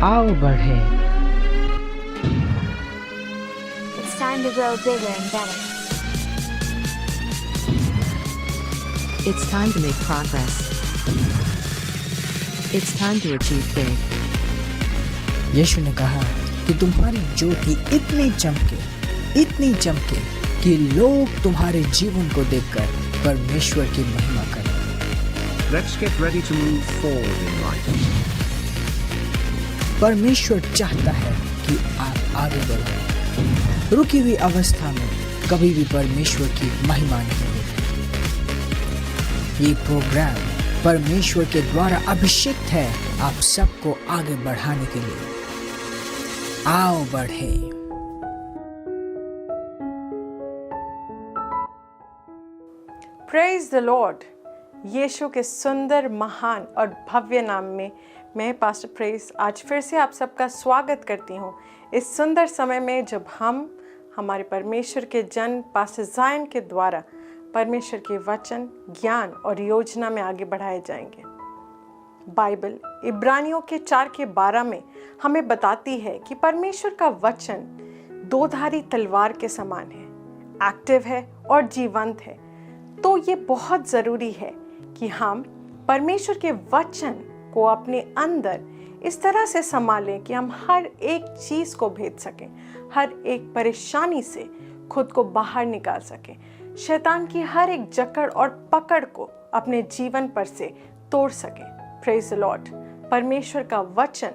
आओ बढ़े। It's time to grow bigger and better. It's time to make progress. It's time to achieve big. यीशु ने कहा कि तुम्हारी ज्योति इतनी चमके कि लोग तुम्हारे जीवन को देखकर परमेश्वर की महिमा करें। Let's get ready to move forward in life. परमेश्वर चाहता है कि आप आगे बढ़ो। रुकी हुई अवस्था में कभी भी परमेश्वर की महिमा नहीं होती। ये प्रोग्राम परमेश्वर के द्वारा अभिषिक्त है आप सबको आगे बढ़ाने के लिए। आओ बढ़े। Praise the Lord. यीशु के सुंदर, महान और भव्य नाम में मैं पास्टर प्रेस आज फिर से आप सबका स्वागत करती हूँ इस सुंदर समय में, जब हम हमारे परमेश्वर के जन पास्टर जायन के द्वारा परमेश्वर के वचन, ज्ञान और योजना में आगे बढ़ाए जाएंगे। बाइबल इब्रानियों के 4:12 में हमें बताती है कि परमेश्वर का वचन दोधारी तलवार के समान है, एक्टिव है और जीवंत है। तो ये बहुत ज़रूरी है कि हम परमेश्वर के वचन को अपने अंदर इस तरह से संभालें कि हम हर एक चीज़ को भेद सकें, हर एक परेशानी से खुद को बाहर निकाल सकें, शैतान की हर एक जकड़ और पकड़ को अपने जीवन पर से तोड़ सकें। Praise the Lord. परमेश्वर का वचन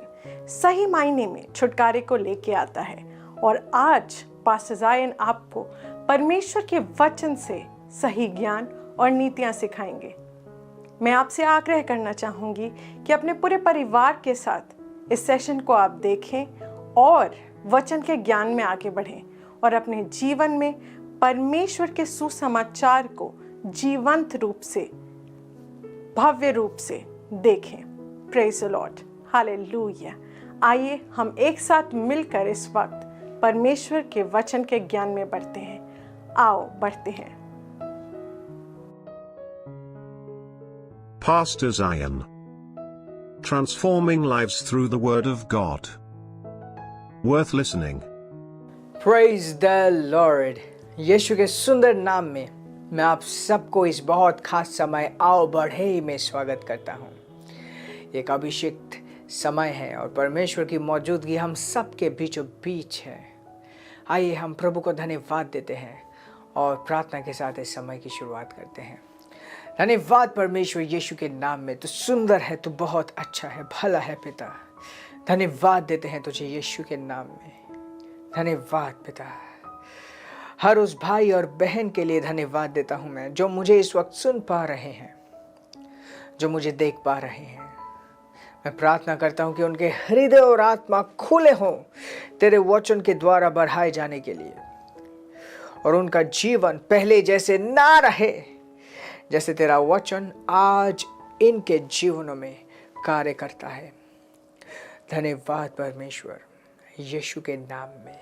सही मायने में छुटकारे को लेके आता है और आज पास्टर जायन आपको परमेश्वर के वचन से सही ज्ञान और नीतियां सिखाएंगे। मैं आपसे आग्रह करना चाहूँगी कि अपने पूरे परिवार के साथ इस सेशन को आप देखें और वचन के ज्ञान में आगे बढ़ें और अपने जीवन में परमेश्वर के सुसमाचार को जीवंत रूप से, भव्य रूप से देखें। Praise the Lord. हालेलुया। आइए हम एक साथ मिलकर इस वक्त परमेश्वर के वचन के ज्ञान में बढ़ते हैं। आओ बढ़ते हैं। Pastor Zion. Transforming lives through the Word of God. Worth listening. Praise the Lord. यीशु के सुंदर नाम में मैं आप सबको इस बहुत खास समय आओ बढ़े में स्वागत करता हूँ। एक अभिषिक्त समय है और परमेश्वर की मौजूदगी हम सबके बीचों बीच है। आइए हम प्रभु को धन्यवाद देते हैं और प्रार्थना के साथ इस समय की शुरुआत करते हैं। धन्यवाद परमेश्वर यीशु के नाम में, तो सुंदर है, तो बहुत अच्छा है, भला है पिता। धन्यवाद देते हैं तुझे यीशु के नाम में। धन्यवाद पिता। हर उस भाई और बहन के लिए धन्यवाद देता हूँ मैं, जो मुझे इस वक्त सुन पा रहे हैं, जो मुझे देख पा रहे हैं। मैं प्रार्थना करता हूँ कि उनके हृदय और आत्मा खुले हों तेरे वचन के द्वारा बढ़ाए जाने के लिए, और उनका जीवन पहले जैसे ना रहे, जैसे तेरा वचन आज इनके जीवनों में कार्य करता है। धन्यवाद परमेश्वर यीशु के नाम में।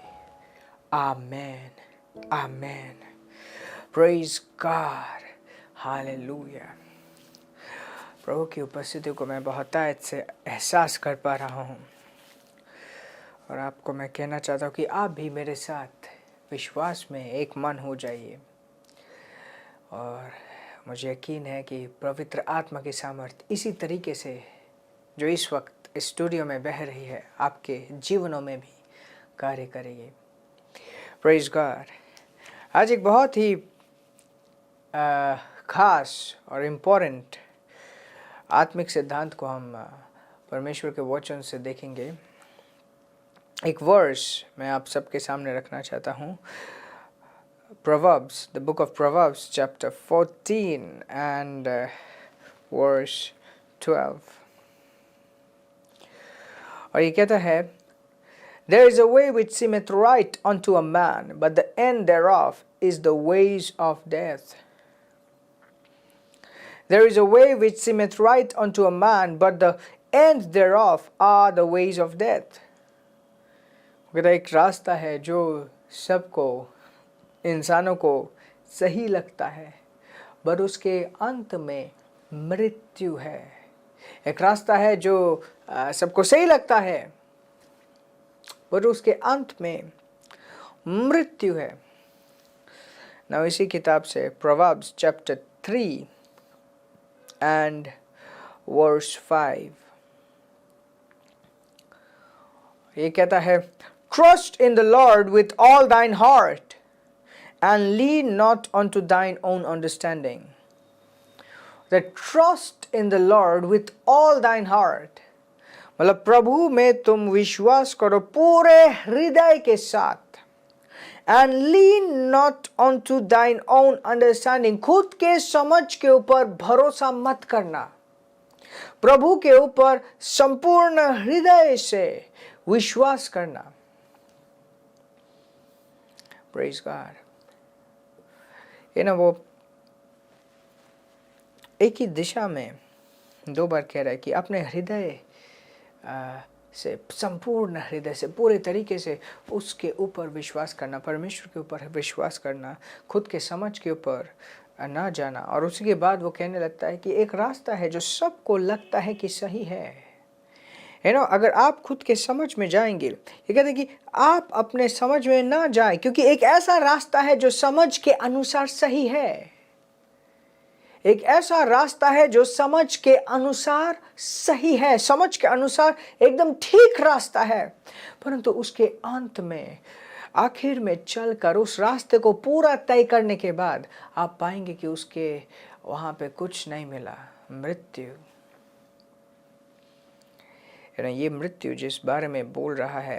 आमेन, आमेन। Praise God. हालेलुया। प्रभु की उपस्थिति को मैं बहुत अच्छे से एहसास कर पा रहा हूँ और आपको मैं कहना चाहता हूँ कि आप भी मेरे साथ विश्वास में एक मन हो जाइए। और मुझे यकीन है कि पवित्र आत्मा की सामर्थ्य इसी तरीके से जो इस वक्त स्टूडियो में बह रही है आपके जीवनों में भी कार्य करेगी। Praise God. आज एक बहुत ही खास और इम्पोर्टेंट आत्मिक सिद्धांत को हम परमेश्वर के वचन से देखेंगे। एक वर्स मैं आप सबके सामने रखना चाहता हूँ। Proverbs, the book of Proverbs, chapter 14 and verse 12. और ये कहता है, There is a way which seemeth right unto a man, but the end thereof is the ways of death. There is a way which seemeth right unto a man, but the end thereof are the ways of death. कहता है, एक रास्ता है जो सबको, इंसानों को सही लगता है, पर उसके अंत में मृत्यु है। एक रास्ता है जो सबको सही लगता है, और उसके अंत में मृत्यु है। ना इसी किताब से प्रोवर्ब्स चैप्टर 3 एंड वर्स 5 ये कहता है, trust in the Lord with all thine heart and lean not on to thine own understanding. The trust in the Lord with all thine heart, मतलब प्रभु में तुम विश्वास करो पूरे हृदय के साथ। And lean not on to thine own understanding, खुद के समझ के ऊपर भरोसा मत करना, प्रभु के ऊपर संपूर्ण हृदय से विश्वास करना। Praise God. ये ना वो एक ही दिशा में दो बार कह रहा है कि अपने हृदय से, संपूर्ण हृदय से, पूरे तरीके से उसके ऊपर विश्वास करना, परमेश्वर के ऊपर विश्वास करना, खुद के समझ के ऊपर ना जाना। और उसके बाद वो कहने लगता है कि एक रास्ता है जो सबको लगता है कि सही है ना। अगर आप खुद के समझ में जाएंगे, ये कहते हैं कि आप अपने समझ में ना जाएं, क्योंकि एक ऐसा रास्ता है जो समझ के अनुसार सही है। एक ऐसा रास्ता है जो समझ के अनुसार सही है, समझ के अनुसार एकदम ठीक रास्ता है, परंतु उसके अंत में, आखिर में चलकर उस रास्ते को पूरा तय करने के बाद आप पाएंगे कि उसके वहां पे कुछ नहीं मिला, मृत्यु। ये मृत्यु जिस बारे में बोल रहा है,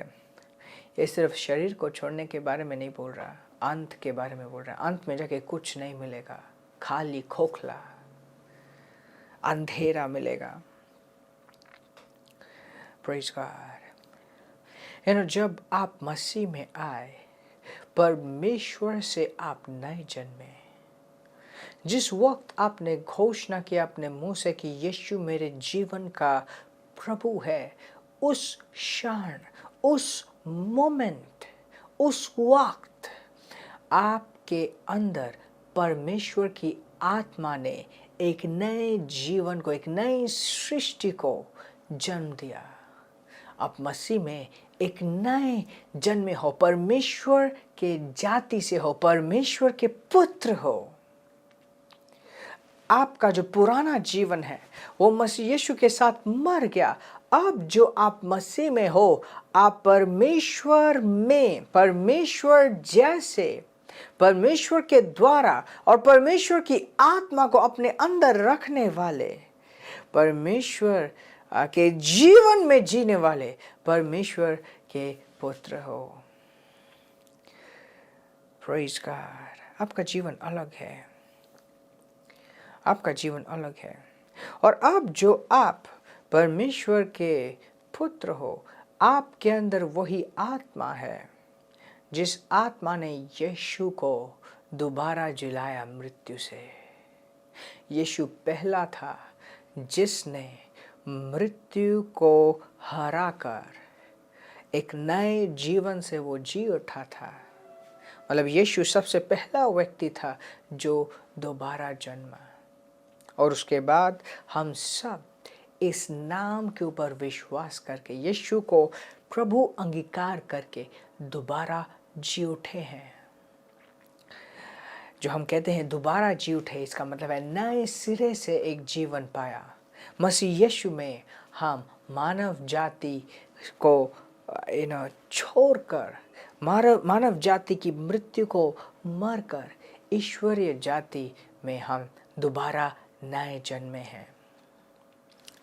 ये सिर्फ शरीर को छोड़ने के बारे में नहीं बोल रहा, अंत के बारे में बोल रहा है। अंत में जाके कुछ नहीं मिलेगा, खाली खोखला अंधेरा मिलेगा। Praise God. जब आप मसीह में आए, परमेश्वर से आप नए जन्मे, जिस वक्त आपने घोषणा किया अपने मुंह से कि यीशु मेरे जीवन का प्रभु है, उस क्षण, उस मोमेंट, उस वक्त आपके अंदर परमेश्वर की आत्मा ने एक नए जीवन को, एक नई सृष्टि को जन्म दिया। आप मसीह में एक नए जन्मे हो, परमेश्वर के जाति से हो, परमेश्वर के पुत्र हो। आपका जो पुराना जीवन है वो मसीह यीशु के साथ मर गया। अब जो आप मसीह में हो, आप परमेश्वर में, परमेश्वर जैसे, परमेश्वर के द्वारा और परमेश्वर की आत्मा को अपने अंदर रखने वाले, परमेश्वर के जीवन में जीने वाले परमेश्वर के पुत्र हो। Praise God. आपका जीवन अलग है, आपका जीवन अलग है। और अब जो आप परमेश्वर के पुत्र हो, आपके अंदर वही आत्मा है जिस आत्मा ने यीशु को दोबारा जिलाया मृत्यु से। यीशु पहला था जिसने मृत्यु को हराकर एक नए जीवन से वो जी उठा था। मतलब यीशु सबसे पहला व्यक्ति था जो दोबारा जन्मा। और उसके बाद हम सब इस नाम के ऊपर विश्वास करके, यीशु को प्रभु अंगीकार करके दोबारा जी उठे हैं। जो हम कहते हैं दोबारा जी उठे, इसका मतलब है नए सिरे से एक जीवन पाया। मसीह यीशु में हम मानव जाति को छोड़कर, मानव जाति की मृत्यु को मरकर ईश्वरीय जाति में हम दोबारा नए जन्मे हैं।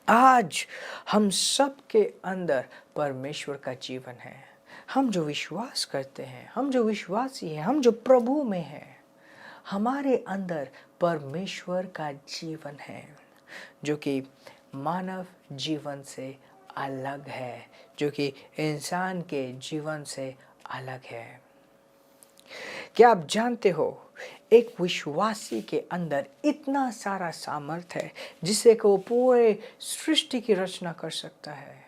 आज हम सब के अंदर परमेश्वर का जीवन है। हम जो विश्वास करते हैं, हम जो विश्वासी हैं, हम जो प्रभु में हैं, हमारे अंदर परमेश्वर का जीवन है जो कि मानव जीवन से अलग है, जो कि इंसान के जीवन से अलग है। क्या आप जानते हो, एक विश्वासी के अंदर इतना सारा सामर्थ्य है जिससे कि वो पूरे सृष्टि की रचना कर सकता है।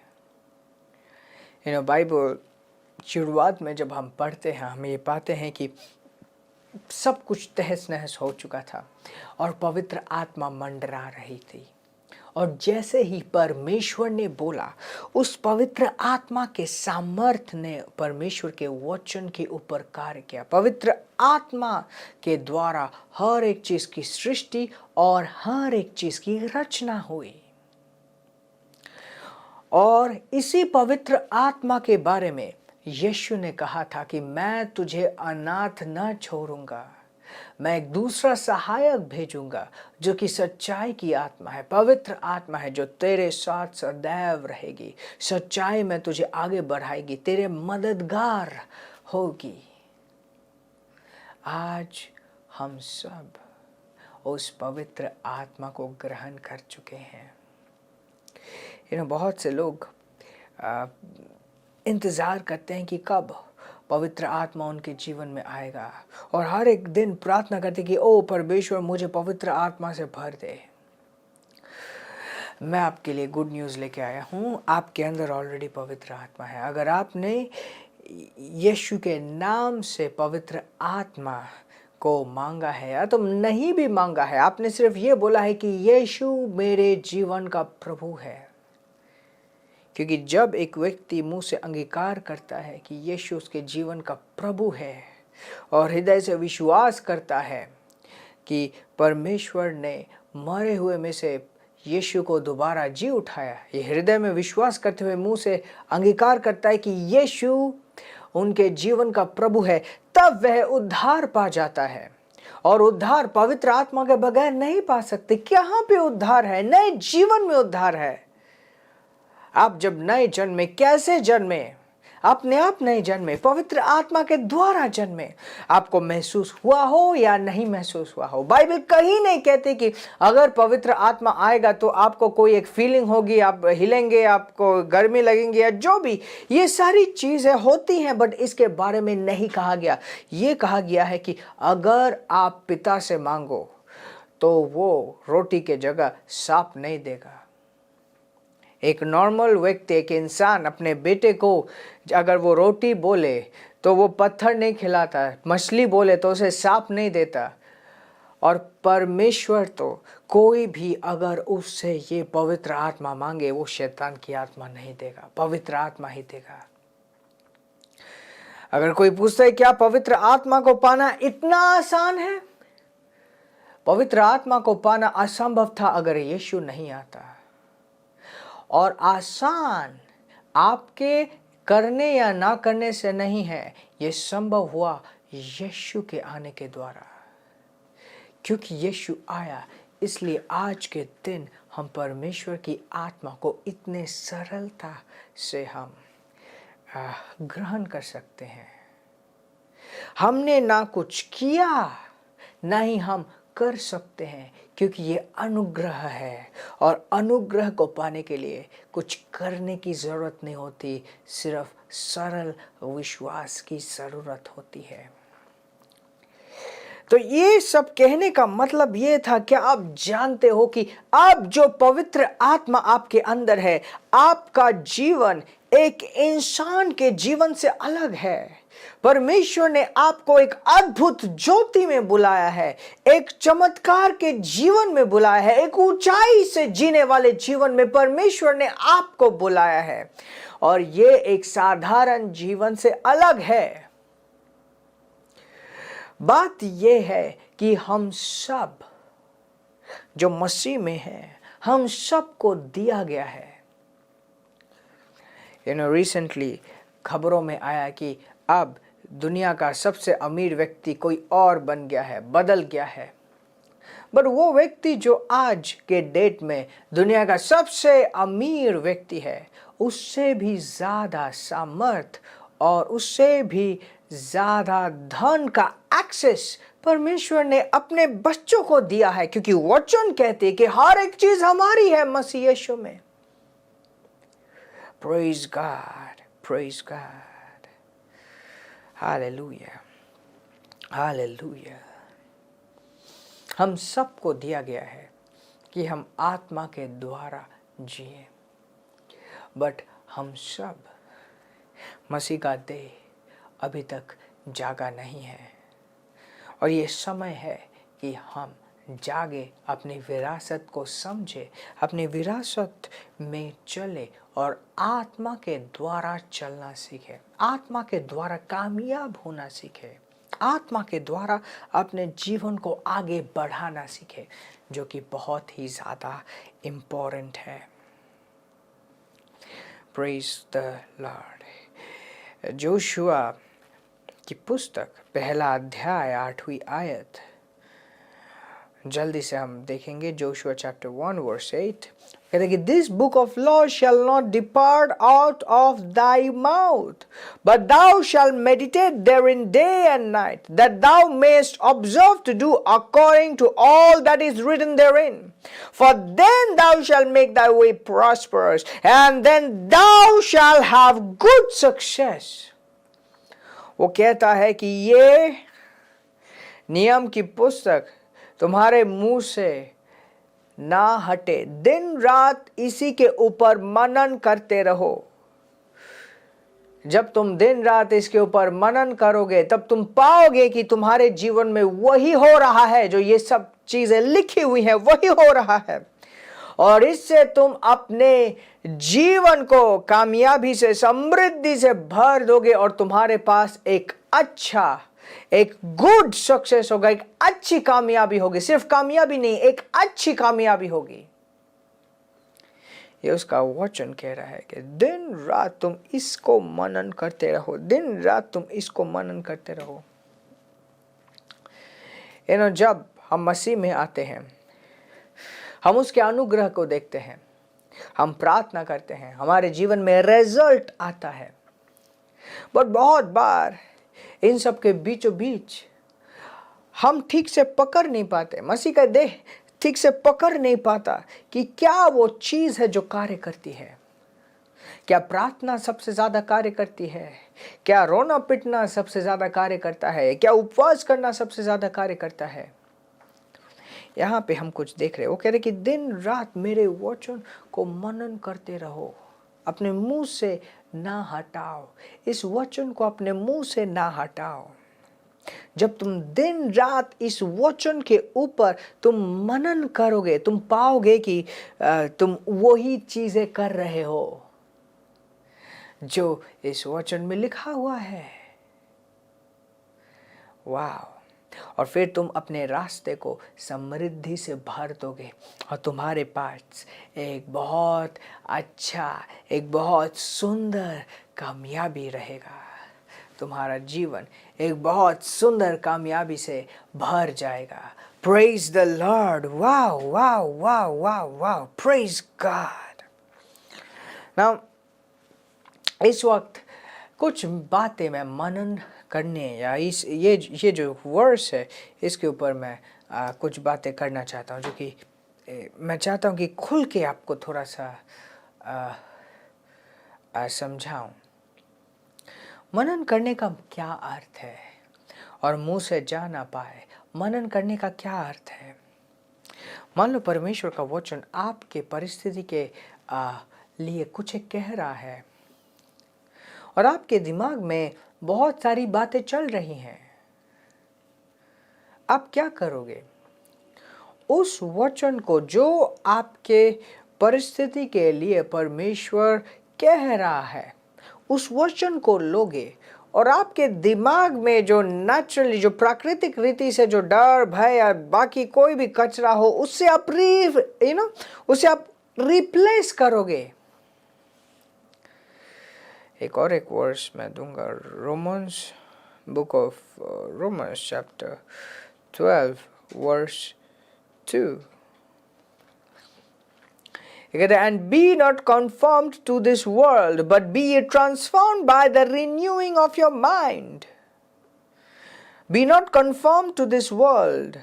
बाइबल शुरुआत में जब हम पढ़ते हैं, हम ये पाते हैं कि सब कुछ तहस नहस हो चुका था और पवित्र आत्मा मंडरा रही थी और जैसे ही परमेश्वर ने बोला, उस पवित्र आत्मा के सामर्थ्य ने परमेश्वर के वचन के ऊपर कार्य किया। पवित्र आत्मा के द्वारा हर एक चीज की सृष्टि और हर एक चीज की रचना हुई। और इसी पवित्र आत्मा के बारे में यीशु ने कहा था कि मैं तुझे अनाथ न छोड़ूंगा, मैं एक दूसरा सहायक भेजूंगा जो कि सच्चाई की आत्मा है, पवित्र आत्मा है, जो तेरे साथ सदैव रहेगी, सच्चाई में तुझे आगे बढ़ाएगी, तेरे मददगार होगी। आज हम सब उस पवित्र आत्मा को ग्रहण कर चुके हैं। बहुत से लोग इंतज़ार करते हैं कि कब पवित्र आत्मा उनके जीवन में आएगा, और हर एक दिन प्रार्थना करते कि ओ परमेश्वर मुझे पवित्र आत्मा से भर दे। मैं आपके लिए गुड न्यूज़ लेके आया हूँ। आपके अंदर ऑलरेडी पवित्र आत्मा है। अगर आपने यीशु के नाम से पवित्र आत्मा को मांगा है, या तो नहीं भी मांगा है, आपने सिर्फ ये बोला है कि यीशु मेरे जीवन का प्रभु है, क्योंकि जब एक व्यक्ति मुंह से अंगीकार करता है कि यीशु उसके जीवन का प्रभु है और हृदय से विश्वास करता है कि परमेश्वर ने मरे हुए में से यीशु को दोबारा जी उठाया, ये हृदय में विश्वास करते हुए मुंह से अंगीकार करता है कि यीशु उनके जीवन का प्रभु है, तब वह उद्धार पा जाता है। और उद्धार पवित्र आत्मा के बगैर नहीं पा सकते। कहाँ पे उद्धार है? नए जीवन में उद्धार है। आप जब नए जन्मे, कैसे जन्मे? अपने आप नए जन्मे, पवित्र आत्मा के द्वारा जन्मे। आपको महसूस हुआ हो या नहीं महसूस हुआ हो, बाइबल कहीं नहीं कहती कि अगर पवित्र आत्मा आएगा तो आपको कोई एक फीलिंग होगी, आप हिलेंगे, आपको गर्मी लगेंगी या जो भी, ये सारी चीज़ें होती हैं, बट इसके बारे में नहीं कहा गया। ये कहा गया है कि अगर आप पिता से मांगो तो वो रोटी के जगह सांप नहीं देगा। एक नॉर्मल व्यक्ति, एक इंसान अपने बेटे को अगर वो रोटी बोले तो वो पत्थर नहीं खिलाता, मछली बोले तो उसे सांप नहीं देता। और परमेश्वर तो कोई भी अगर उससे ये पवित्र आत्मा मांगे, वो शैतान की आत्मा नहीं देगा, पवित्र आत्मा ही देगा। अगर कोई पूछता है क्या पवित्र आत्मा को पाना इतना आसान है? पवित्र आत्मा को पाना असंभव था अगर यीशु नहीं आता। और आसान आपके करने या ना करने से नहीं है, यह संभव हुआ यीशु के आने के द्वारा। क्योंकि यीशु आया, इसलिए आज के दिन हम परमेश्वर की आत्मा को इतने सरलता से हम ग्रहण कर सकते हैं। हमने ना कुछ किया, ना ही हम कर सकते हैं, क्योंकि ये अनुग्रह है। और अनुग्रह को पाने के लिए कुछ करने की ज़रूरत नहीं होती, सिर्फ सरल विश्वास की ज़रूरत होती है। तो ये सब कहने का मतलब ये था, क्या आप जानते हो कि अब जो पवित्र आत्मा आपके अंदर है, आपका जीवन एक इंसान के जीवन से अलग है। परमेश्वर ने आपको एक अद्भुत ज्योति में बुलाया है, एक चमत्कार के जीवन में बुलाया है, एक ऊंचाई से जीने वाले जीवन में परमेश्वर ने आपको बुलाया है। और ये एक साधारण जीवन से अलग है। बात यह है कि हम सब जो मसीह में हैं, हम सबको दिया गया है। रिसेंटली खबरों में आया कि अब दुनिया का सबसे अमीर व्यक्ति कोई और बन गया है, बदल गया है। बट वो व्यक्ति जो आज के डेट में दुनिया का सबसे अमीर व्यक्ति है, उससे भी ज़्यादा सामर्थ और उससे भी ज़्यादा धन का एक्सेस परमेश्वर ने अपने बच्चों को दिया है, क्योंकि वचन कहते हैं कि हर एक चीज हमारी है मसीह यीशु में। Praise God, praise God, hallelujah, hallelujah. हम सबको दिया गया है कि हम आत्मा के द्वारा जिए, बट हम सब मसीह का देह अभी तक जागा नहीं है। और ये समय है कि हम जागे, अपनी विरासत को समझे, अपनी विरासत में चले और आत्मा के द्वारा चलना सीखे, आत्मा के द्वारा कामयाब होना सीखे, आत्मा के द्वारा अपने जीवन को आगे बढ़ाना सीखे, जो कि बहुत ही ज़्यादा इम्पोर्टेंट है। Praise the Lord. जोशुआ की पुस्तक पहला अध्याय 8वीं आयत, जल्दी से हम देखेंगे। जोशुआ चैप्टर 1 वर्स 8 कहते कि this book of law shall not depart out of thy mouth, but thou shall meditate therein day and night, that thou mayest observe to do according to all that is written therein, for then thou shall make thy way prosperous and then thou shall have good success. वो कहता है कि ये नियम की पुस्तक तुम्हारे मुंह से ना हटे, दिन रात इसी के ऊपर मनन करते रहो। जब तुम दिन रात इसके ऊपर मनन करोगे तब तुम पाओगे कि तुम्हारे जीवन में वही हो रहा है, जो ये सब चीजें लिखी हुई हैं वही हो रहा है, और इससे तुम अपने जीवन को कामयाबी से, समृद्धि से भर दोगे और तुम्हारे पास एक गुड सक्सेस होगा, एक अच्छी कामयाबी होगी। सिर्फ कामयाबी नहीं, एक अच्छी कामयाबी होगी। ये उसका वचन कह रहा है कि दिन रात तुम इसको मनन करते रहो, दिन रात तुम इसको मनन करते रहो। जब हम मसीह में आते हैं, हम उसके अनुग्रह को देखते हैं, हम प्रार्थना करते हैं, हमारे जीवन में रिजल्ट आता है। बट बहुत बार इन सब के बीचों बीच हम ठीक से पकड़ नहीं पाते, मसीह का देह ठीक से पकड़ नहीं पाता कि क्या वो चीज़ है जो कार्य करती है। क्या प्रार्थना सबसे ज़्यादा कार्य करती है? क्या रोना पिटना सबसे ज़्यादा कार्य करता है? क्या उपवास करना सबसे ज़्यादा कार्य करता है? यहाँ पे हम कुछ देख रहे हैं। वो कह रहे कि दिन रात मेरे वचन को मनन करते रहो, अपने मुंह से ना हटाओ, इस वचन को अपने मुंह से ना हटाओ। जब तुम दिन रात इस वचन के ऊपर तुम मनन करोगे, तुम पाओगे कि तुम वही चीजें कर रहे हो जो इस वचन में लिखा हुआ है। वाह! और फिर तुम अपने रास्ते को समृद्धि से भर दोगे और तुम्हारे पास एक बहुत अच्छा, एक बहुत सुंदर कामयाबी रहेगा। तुम्हारा जीवन एक बहुत सुंदर कामयाबी से भर जाएगा। Praise the Lord. Wow wow wow wow wow, praise God. Now इस वक्त कुछ बातें मैं मनन करने या ये जो वर्स है इसके ऊपर मैं कुछ बातें करना चाहता हूँ, जो कि मैं चाहता हूँ कि खुल के आपको थोड़ा सा समझाऊँ। मनन करने का क्या अर्थ है और मुंह से जा ना पाए, मनन करने का क्या अर्थ है? मान लो परमेश्वर का वचन आपके परिस्थिति के लिए कुछ कह रहा है और आपके दिमाग में बहुत सारी बातें चल रही हैं। आप क्या करोगे? उस वचन को जो आपके परिस्थिति के लिए परमेश्वर कह रहा है, उस वचन को लोगे और आपके दिमाग में जो नेचुरली, जो प्राकृतिक रीति से जो डर, भय या बाकी कोई भी कचरा हो, उससे आप उसे आप रिप्लेस करोगे। एक वर्स मैं दूंगा, Romans, book of Romans chapter 12 verse 2। And be not conformed to this world, but be ye transformed by the renewing of your mind. Be not conformed to this world.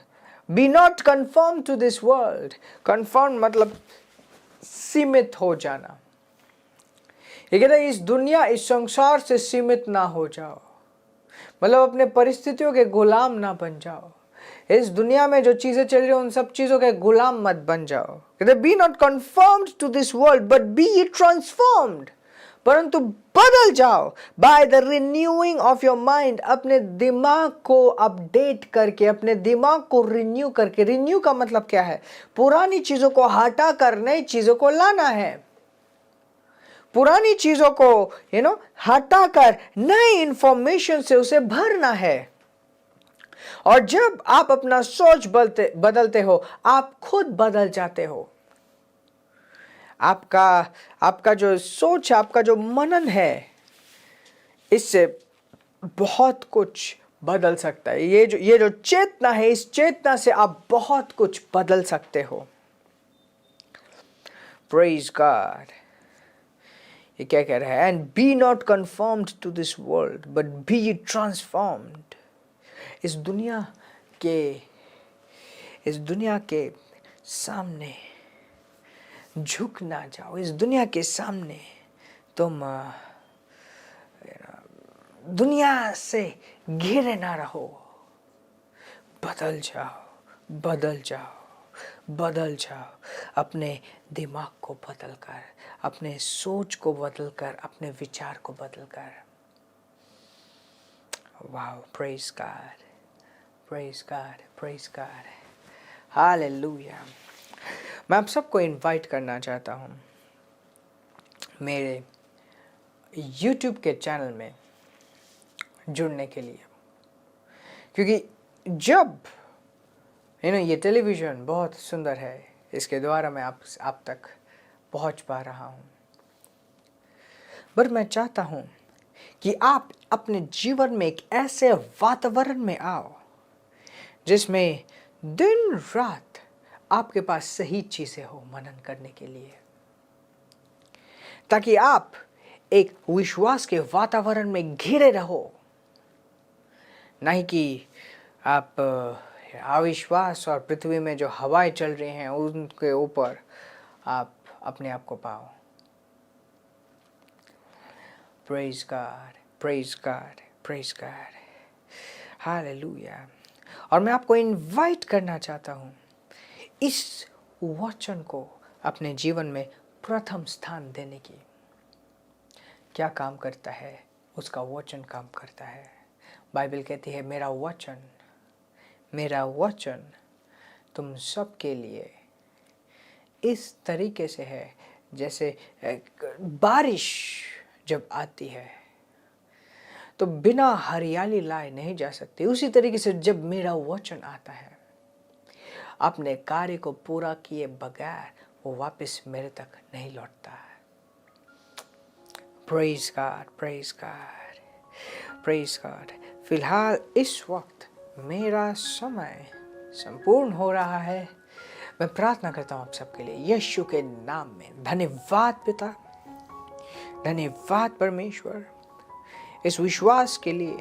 Be not conformed to this world. Conformed मतलब सीमित हो जाना। ये कहता है इस दुनिया, इस संसार से सीमित ना हो जाओ, मतलब अपने परिस्थितियों के गुलाम ना बन जाओ। इस दुनिया में जो चीजें चल रही हैं उन सब चीजों के गुलाम मत बन जाओ। कहते be not conformed to this world but be ye transformed, परंतु बदल जाओ by the renewing of your mind. अपने दिमाग को अपडेट करके, अपने दिमाग को रिन्यू करके। रिन्यू का मतलब क्या है? पुरानी चीजों को हटा कर नई चीजों को लाना है। पुरानी चीजों को हटा कर नई इंफॉर्मेशन से उसे भरना है। और जब आप अपना सोच बदलते हो, आप खुद बदल जाते हो। आपका जो सोच, आपका जो मनन है, इससे बहुत कुछ बदल सकता है। ये जो चेतना है, इस चेतना से आप बहुत कुछ बदल सकते हो। Praise God. ये क्या कह रहा है? And be not conformed to this world but be ye transformed. इस दुनिया के सामने झुक ना जाओ। इस दुनिया के सामने तुम दुनिया से घिरे ना रहो। बदल जाओ, बदल जाओ, बदल जाओ। अपने दिमाग को बदल कर, अपने सोच को बदल कर, अपने विचार को बदल कर। Wow, praise God, praise God, praise God, hallelujah. मैं आप सबको इनवाइट करना चाहता हूँ मेरे YouTube के चैनल में जुड़ने के लिए, क्योंकि जब ये टेलीविज़न बहुत सुंदर है, इसके द्वारा मैं आप तक पहुँच पा रहा हूँ। पर मैं चाहता हूँ कि आप अपने जीवन में एक ऐसे वातावरण में आओ जिसमें दिन रात आपके पास सही चीज़ें हो मनन करने के लिए, ताकि आप एक विश्वास के वातावरण में घिरे रहो। नहीं कि आप अविश्वास और पृथ्वी में जो हवाएं चल रही हैं उनके ऊपर आप अपने आप को पाओ। Praise God, praise God, praise God, hallelujah. और मैं आपको इनवाइट करना चाहता हूँ इस वचन को अपने जीवन में प्रथम स्थान देने की। क्या काम करता है? उसका वचन काम करता है। बाइबल कहती है मेरा वचन तुम सब के लिए इस तरीके से है जैसे बारिश जब आती है तो बिना हरियाली लाए नहीं जा सकती, उसी तरीके से जब मेरा वचन आता है अपने कार्य को पूरा किए बगैर वो वापस मेरे तक नहीं लौटता है। Praise God, praise God, praise God. फिलहाल इस वक्त मेरा समय संपूर्ण हो रहा है। मैं प्रार्थना करता हूँ आप सबके लिए यीशु के नाम में। धन्यवाद पिता, धन्यवाद परमेश्वर, इस विश्वास के लिए,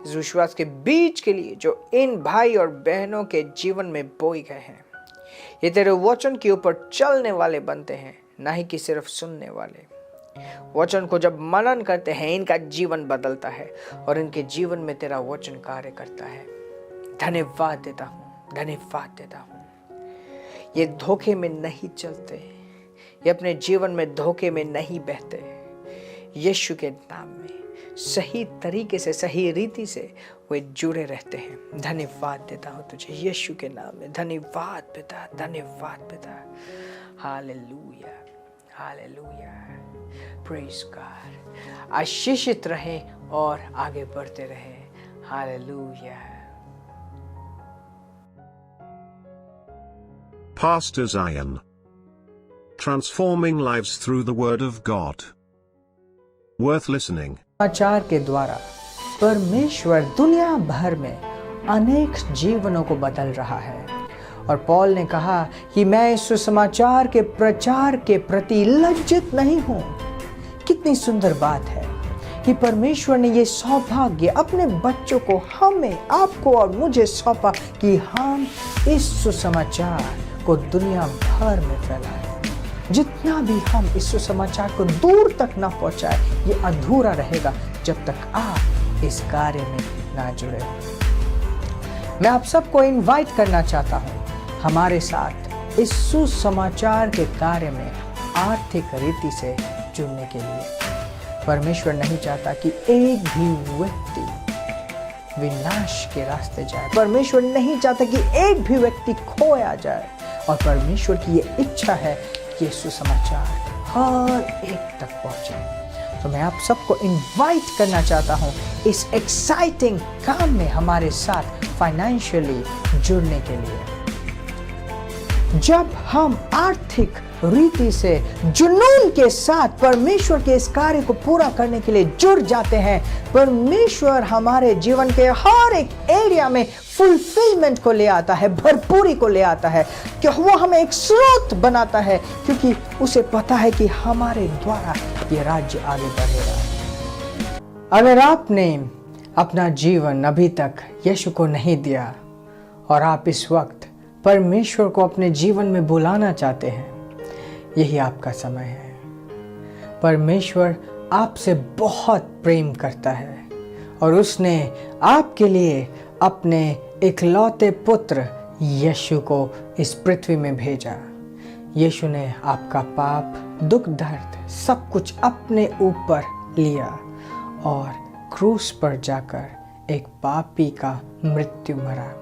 इस विश्वास के बीज के लिए जो इन भाई और बहनों के जीवन में बोए गए हैं। ये तेरे वचन के ऊपर चलने वाले बनते हैं, ना ही कि सिर्फ सुनने वाले। वचन को जब मनन करते हैं इनका जीवन बदलता है और इनके जीवन में तेरा वचन कार्य करता है। धन्यवाद देता हूँ, धन्यवाद देता हूँ। ये धोखे में नहीं चलते, ये अपने जीवन में धोखे में नहीं बहते। यीशु के नाम में सही तरीके से, सही रीति से वे जुड़े रहते हैं। धन्यवाद देता हूँ तुझे यीशु के नाम में। धन्यवाद पिता, धन्यवाद पिता। Hallelujah, hallelujah, praise God. आशीषित रहें और आगे बढ़ते रहें। Hallelujah. Pastor Zion. Transforming lives through the Word of God. Worth listening. समाचार के द्वारा परमेश्वर दुनिया भर में अनेक जीवनों को बदल रहा है। और पौल ने कहा कि मैं इस सुसमाचार के प्रचार के प्रति लज्जित नहीं हूँ। कितनी सुंदर बात है कि परमेश्वर ने ये सौभाग्य अपने बच्चों को, हमें, आपको और मुझे सौंपा कि हम इस सुसमाचार को दुनिया भर में फैलाएं। जितना भी हम इस सुसमाचार को दूर तक ना पहुंचाए, ये अधूरा रहेगा जब तक आप इस कार्य में ना जुड़े। मैं आप सबको इनवाइट करना चाहता हूं हमारे साथ इस सुसमाचार के कार्य में आर्थिक रीति से जुड़ने के लिए। परमेश्वर नहीं चाहता कि एक भी व्यक्ति विनाश के रास्ते जाए। परमेश्वर नहीं चाहता कि एक भी व्यक्ति खोया जाए। और परमेश्वर की ये इच्छा है कि ये सुसमाचार हर एक तक पहुंचे। तो मैं आप सबको इनवाइट करना चाहता हूं इस एक्साइटिंग काम में हमारे साथ फाइनेंशियली जुड़ने के लिए। जब हम आर्थिक रीति से जुनून के साथ परमेश्वर के इस कार्य को पूरा करने के लिए जुड़ जाते हैं, परमेश्वर हमारे जीवन के हर एक एरिया में फुलफिलमेंट को ले आता है, भरपूरी को ले आता है, कि वो हमें एक स्रोत बनाता है, क्योंकि उसे पता है कि हमारे द्वारा ये राज्य आगे बढ़ेगा। अगर आपने अपना जीवन अभी तक यीशु को नहीं दिया और आप इस वक्त परमेश्वर को अपने जीवन में बुलाना चाहते हैं, यही आपका समय है। परमेश्वर आपसे बहुत प्रेम करता है और उसने आपके लिए अपने इकलौते पुत्र यीशु को इस पृथ्वी में भेजा। यीशु ने आपका पाप, दुख, दर्द सब कुछ अपने ऊपर लिया और क्रूस पर जाकर एक पापी का मृत्यु मरा।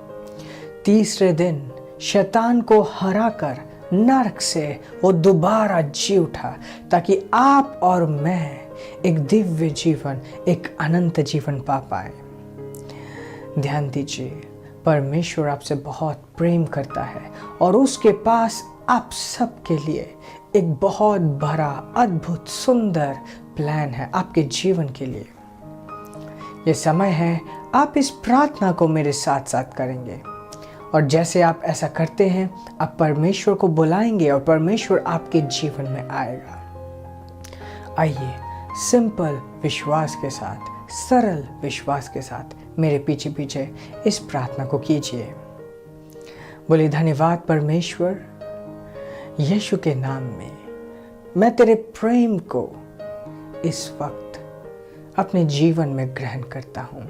तीसरे दिन शैतान को हराकर नरक से वो दोबारा जी उठा, ताकि आप और मैं एक दिव्य जीवन, एक अनंत जीवन पा पाए। ध्यान दीजिए, परमेश्वर आपसे बहुत प्रेम करता है और उसके पास आप सबके लिए एक बहुत बड़ा, अद्भुत, सुंदर प्लान है आपके जीवन के लिए। ये समय है आप इस प्रार्थना को मेरे साथ साथ करेंगे, और जैसे आप ऐसा करते हैं, आप परमेश्वर को बुलाएंगे और परमेश्वर आपके जीवन में आएगा। आइए सिंपल विश्वास के साथ, सरल विश्वास के साथ मेरे पीछे पीछे इस प्रार्थना को कीजिए। बोले, धन्यवाद परमेश्वर, यीशु के नाम में मैं तेरे प्रेम को इस वक्त अपने जीवन में ग्रहण करता हूँ।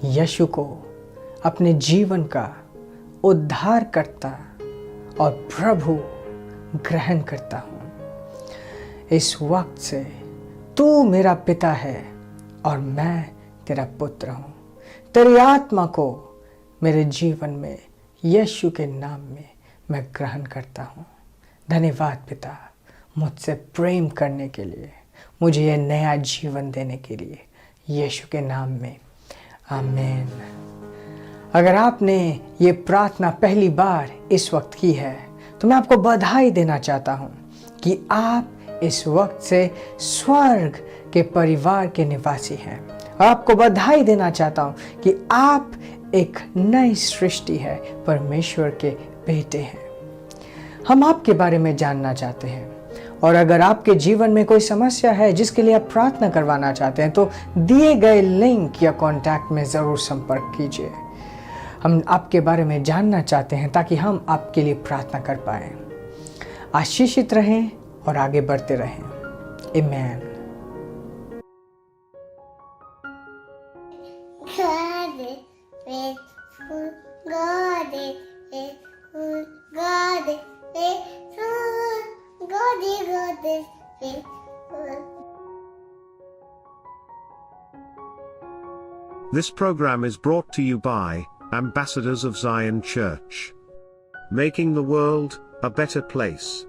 यीशु को अपने जीवन का उद्धारकर्ता और प्रभु ग्रहण करता हूँ। इस वक्त से तू मेरा पिता है और मैं तेरा पुत्र हूँ। तेरी आत्मा को मेरे जीवन में यीशु के नाम में मैं ग्रहण करता हूँ। धन्यवाद पिता, मुझसे प्रेम करने के लिए, मुझे यह नया जीवन देने के लिए, यीशु के नाम में, आमीन। अगर आपने ये प्रार्थना पहली बार इस वक्त की है तो मैं आपको बधाई देना चाहता हूँ कि आप इस वक्त से स्वर्ग के परिवार के निवासी हैं। और आपको बधाई देना चाहता हूँ कि आप एक नई सृष्टि है, परमेश्वर के बेटे हैं। हम आपके बारे में जानना चाहते हैं, और अगर आपके जीवन में कोई समस्या है जिसके लिए आप प्रार्थना करवाना चाहते हैं तो दिए गए लिंक या कॉन्टैक्ट में ज़रूर संपर्क कीजिए। हम आपके बारे में जानना चाहते हैं ताकि हम आपके लिए प्रार्थना कर पाएं। आशीषित रहें और आगे बढ़ते रहें। आमीन। God is faithful. God is faithful. God is faithful. God is faithful. This program is brought to you by Ambassadors of Zion Church, making the world a better place.